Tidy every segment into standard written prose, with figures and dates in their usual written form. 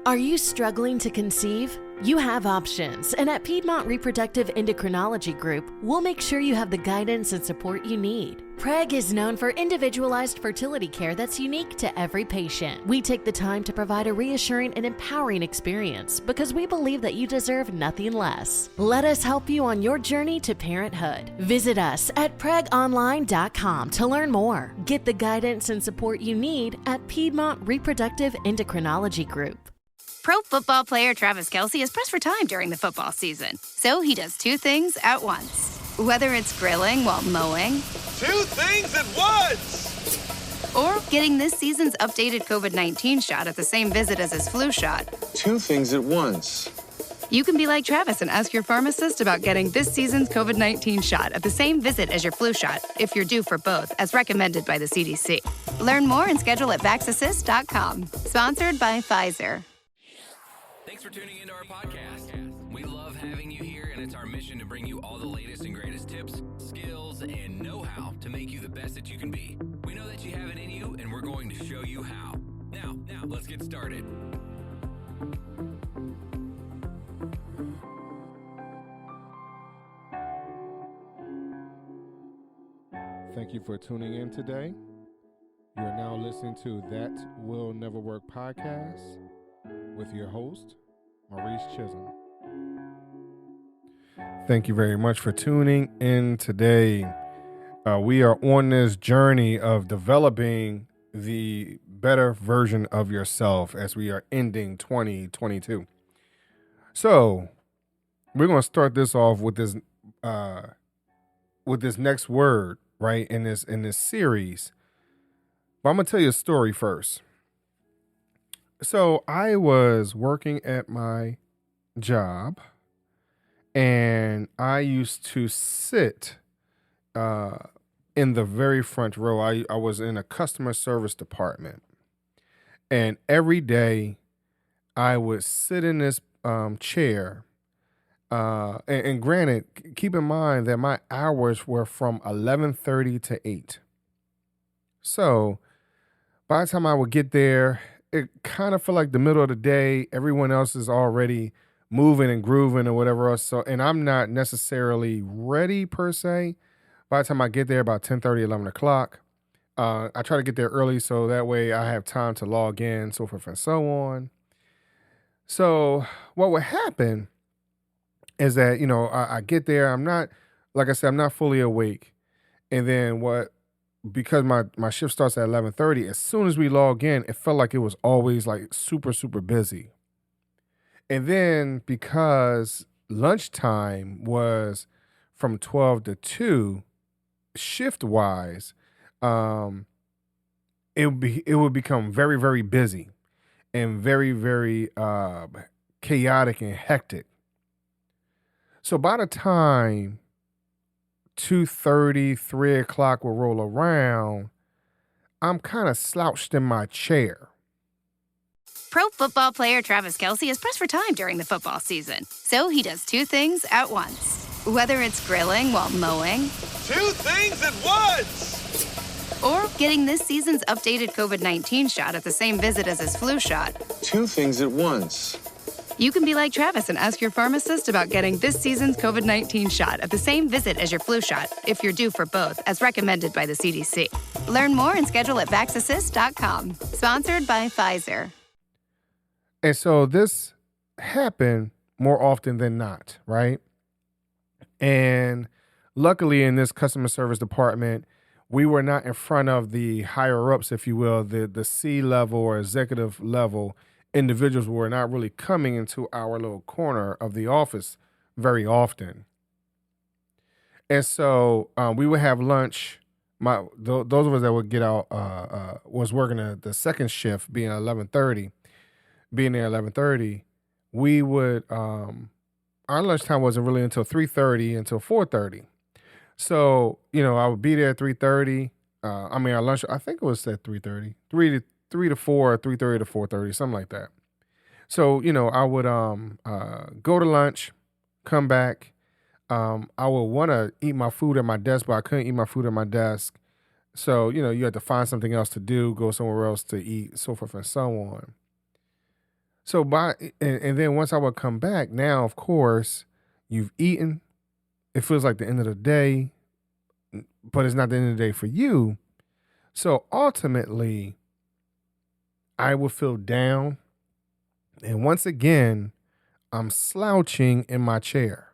Are you struggling to conceive? You have options, and at Piedmont Reproductive Endocrinology Group, we'll make sure you have the guidance and support you need. PREG is known for individualized fertility care that's unique to every patient. We take the time to provide a reassuring and empowering experience because we believe that you deserve nothing less. Let us help you on your journey to parenthood. Visit us at pregonline.com to learn more. Get the guidance and support you need at Piedmont Reproductive Endocrinology Group. Pro football player Travis Kelce is pressed for time during the football season. So he does two things at once. Whether it's grilling while mowing. Two things at once! Or getting this season's updated COVID-19 shot at the same visit as his flu shot. Two things at once. You can be like Travis and ask your pharmacist about getting this season's COVID-19 shot at the same visit as your flu shot, if you're due for both, as recommended by the CDC. Learn more and schedule at VaxAssist.com. Sponsored by Pfizer. Thanks for tuning into our podcast. We love having you here, and it's our mission to bring you all the latest and greatest tips, skills, and know-how to make you the best that you can be. We know that you have it in you, and we're going to show you how. Now, let's get started. Thank you for tuning in today. You are now listening to That Will Never Work podcast with your host, Maurice Chisholm. Thank you very much for tuning in today. We are on this journey of developing the better version of yourself as we are ending 2022. So we're going to start this off with this next word, right, in this series. But I'm going to tell you a story first. So I was working at my job, and I used to sit in the very front row. I was in a customer service department, and every day I would sit in this chair. And granted, keep in mind that my hours were from 11:30 to 8. So by the time I would get there, it kind of felt like the middle of the day. Everyone else is already moving and grooving or whatever else. So, and I'm not necessarily ready per se. By the time I get there, about 10:30, 11 o'clock, I try to get there early so that way I have time to log in, so forth and so on. So what would happen is that, I get there. I'm not, like I said, I'm not fully awake. And then because my shift starts at 11:30, as soon as we log in, it felt like it was always like super, super busy. And then because lunchtime was from 12 to 2, shift wise, it would become very, very busy and very, very chaotic and hectic. So by the time 2:30, 3 o'clock will roll around, I'm kind of slouched in my chair. Pro football player Travis Kelce is pressed for time during the football season. So he does two things at once. Whether it's grilling while mowing. Two things at once! Or getting this season's updated COVID-19 shot at the same visit as his flu shot. Two things at once. You can be like Travis and ask your pharmacist about getting this season's COVID-19 shot at the same visit as your flu shot, if you're due for both, as recommended by the CDC. Learn more and schedule at VaxAssist.com. Sponsored by Pfizer. And so this happened more often than not, right? And luckily in this customer service department, we were not in front of the higher ups, if you will, the C-level or executive level individuals were not really coming into our little corner of the office very often. And so we would have lunch. Those of us that would get out was working the second shift, being 11:30, being there 11:30. We would our lunchtime wasn't really until 3:30 until 4:30. So I would be there at 3:30. Our lunch, I think it was at 3:30, 3 to 4, 3:30 to 4:30, something like that. So, I would go to lunch, come back. I would want to eat my food at my desk, but I couldn't eat my food at my desk. So, you had to find something else to do, go somewhere else to eat, so forth and so on. So and then once I would come back, now of course you've eaten. It feels like the end of the day, but it's not the end of the day for you. So ultimately, I would feel down. And once again, I'm slouching in my chair.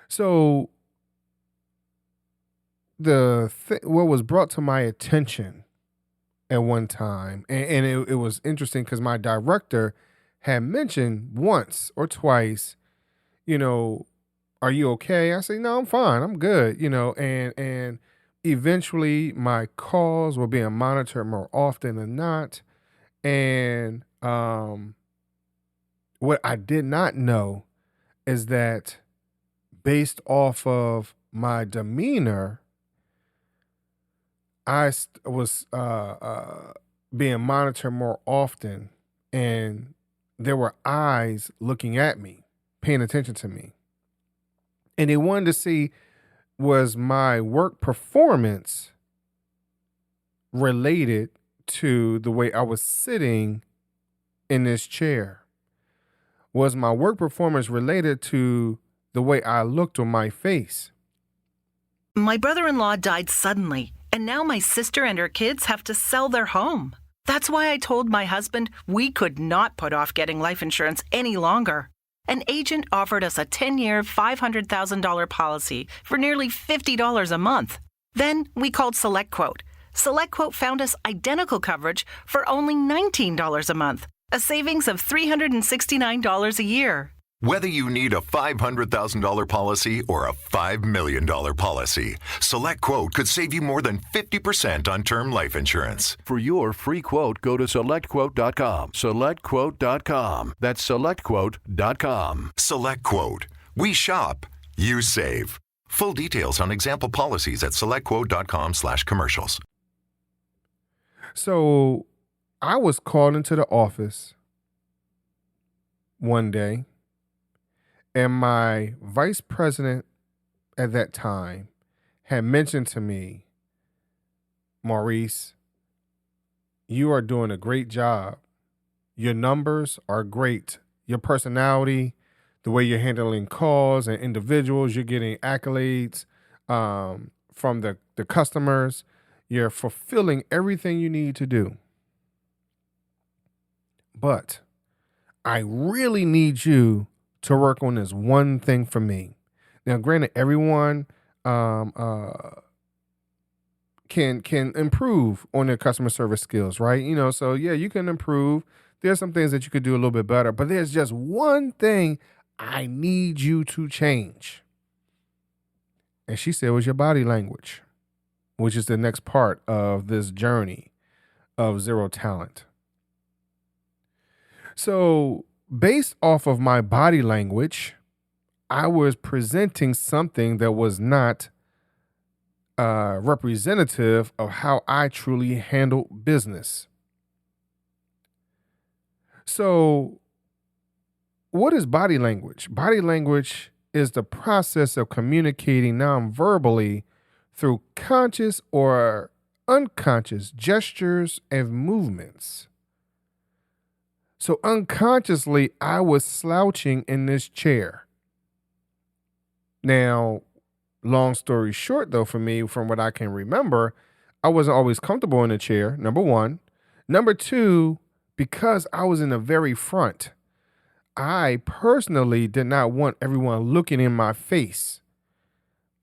So what was brought to my attention at one time, and it was interesting because my director had mentioned once or twice, are you okay? I say, no, I'm fine. I'm good, and eventually my calls were being monitored more often than not. And what I did not know is that based off of my demeanor, I was being monitored more often, and there were eyes looking at me, paying attention to me. And they wanted to see, was my work performance related to the way I was sitting in this chair? Was my work performance related to the way I looked on my face? My brother-in-law died suddenly, and now my sister and her kids have to sell their home. That's why I told my husband we could not put off getting life insurance any longer. An agent offered us a 10-year, $500,000 policy for nearly $50 a month. Then we called SelectQuote. SelectQuote found us identical coverage for only $19 a month, a savings of $369 a year. Whether you need a $500,000 policy or a $5 million policy, SelectQuote could save you more than 50% on term life insurance. For your free quote, go to SelectQuote.com. SelectQuote.com. That's SelectQuote.com. SelectQuote. We shop, you save. Full details on example policies at SelectQuote.com/commercials. So I was called into the office one day, and my vice president at that time had mentioned to me, Maurice, you are doing a great job. Your numbers are great. Your personality, the way you're handling calls and individuals, you're getting accolades from the customers. You're fulfilling everything you need to do. But I really need you to work on this one thing for me. Now, granted, everyone can improve on their customer service skills, right? So yeah, you can improve. There's some things that you could do a little bit better, but there's just one thing I need you to change. And she said it was your body language, which is the next part of this journey of Zero Talent. So based off of my body language, I was presenting something that was not representative of how I truly handle business. So what is body language? Body language is the process of communicating non-verbally through conscious or unconscious gestures and movements. So unconsciously, I was slouching in this chair. Now, long story short, though, for me, from what I can remember, I wasn't always comfortable in the chair, number one. Number two, because I was in the very front, I personally did not want everyone looking in my face.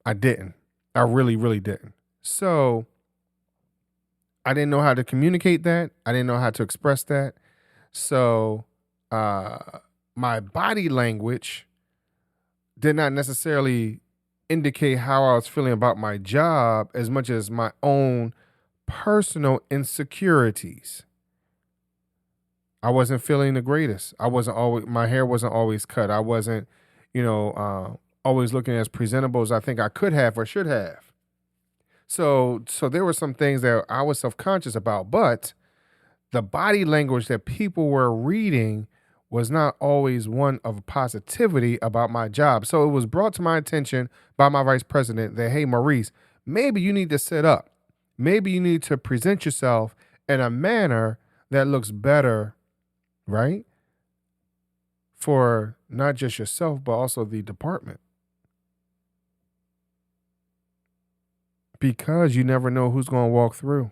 I didn't. I really, really didn't. So I didn't know how to communicate that. I didn't know how to express that. So my body language did not necessarily indicate how I was feeling about my job as much as my own personal insecurities. I wasn't feeling the greatest. My hair wasn't always cut. I wasn't, always looking as presentable as I think I could have or should have. So there were some things that I was self-conscious about, but the body language that people were reading was not always one of positivity about my job. So it was brought to my attention by my vice president that, hey, Maurice, maybe you need to sit up. Maybe you need to present yourself in a manner that looks better, right? For not just yourself, but also the department. Because you never know who's going to walk through.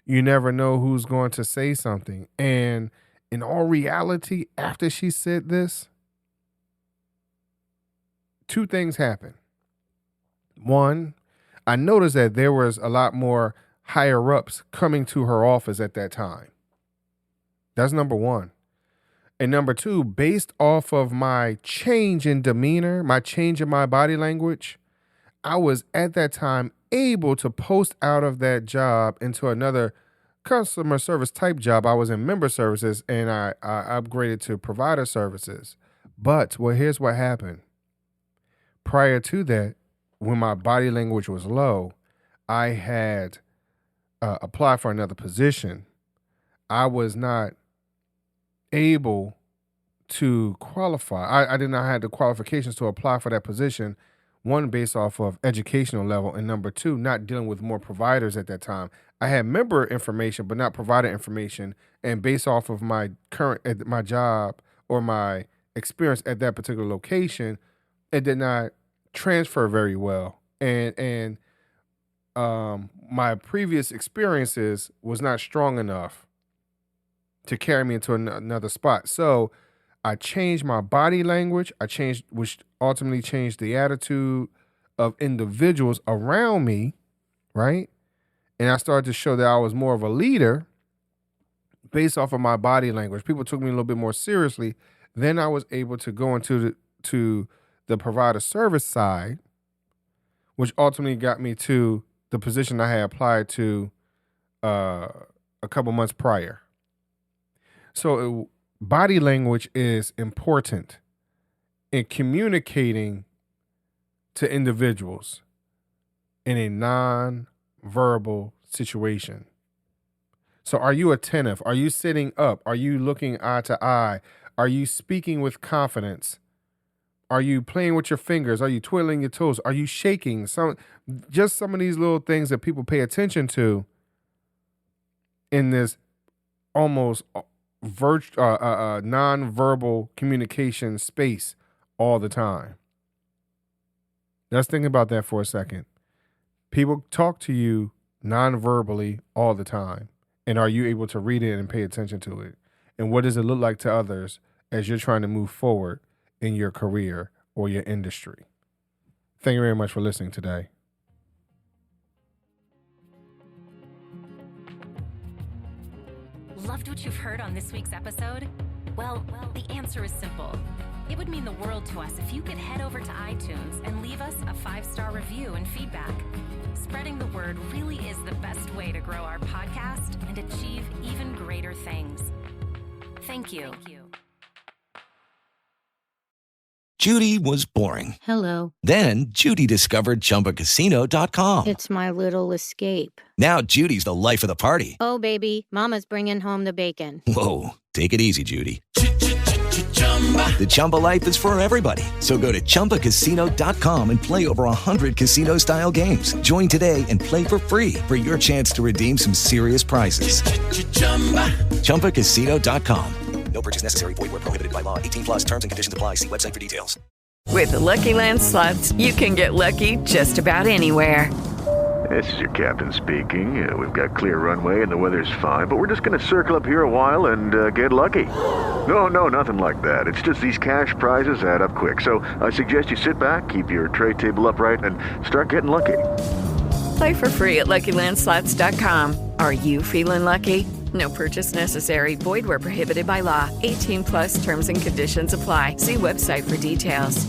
You never know who's going to say something. And in all reality, after she said this, two things happened. One, I noticed that there was a lot more higher ups coming to her office at that time. That's number one. And number two, based off of my change in demeanor, my change in my body language, I was at that time able to post out of that job into another customer service type job. I was in member services and I upgraded to provider services. But here's what happened. Prior to that, when my body language was low, I had applied for another position. I was not able to qualify. I did not have the qualifications to apply for that position. One, based off of educational level, and number two, not dealing with more providers at that time. I had member information, but not provider information. And based off of my my job or my experience at that particular location, it did not transfer very well. And my previous experiences was not strong enough to carry me into another spot. So I changed my body language. Which ultimately changed the attitude of individuals around me, right? And I started to show that I was more of a leader based off of my body language. People took me a little bit more seriously. Then I was able to go into the provider service side, which ultimately got me to the position I had applied to a couple months prior. So body language is important in communicating to individuals in a non-verbal situation. So are you attentive? Are you sitting up? Are you looking eye to eye? Are you speaking with confidence? Are you playing with your fingers? Are you twiddling your toes? Are you shaking? Some of these little things that people pay attention to in this almost non-verbal communication space all the time. Let's think about that for a second. People talk to you non-verbally all the time. And are you able to read it and pay attention to it? And what does it look like to others as you're trying to move forward in your career or your industry? Thank you very much for listening today. Loved what you've heard on this week's episode? Well, the answer is simple. It would mean the world to us if you could head over to iTunes and leave us a 5-star review and feedback. Spreading the word really is the best way to grow our podcast and achieve even greater things. Thank you. Judy was boring. Hello. Then Judy discovered ChumbaCasino.com. It's my little escape. Now Judy's the life of the party. Oh, baby, mama's bringing home the bacon. Whoa, take it easy, Judy. The Chumba life is for everybody. So go to ChumbaCasino.com and play over 100 casino-style games. Join today and play for free for your chance to redeem some serious prizes. ChumbaCasino.com. No purchase necessary. Void where prohibited by law. 18+ terms and conditions apply. See website for details. With the Lucky Land Slots, you can get lucky just about anywhere. This is your captain speaking. We've got clear runway and the weather's fine, but we're just going to circle up here a while and get lucky. No, nothing like that. It's just these cash prizes add up quick. So I suggest you sit back, keep your tray table upright, and start getting lucky. Play for free at LuckyLandSlots.com. Are you feeling lucky? No purchase necessary. Void where prohibited by law. 18+ terms and conditions apply. See website for details.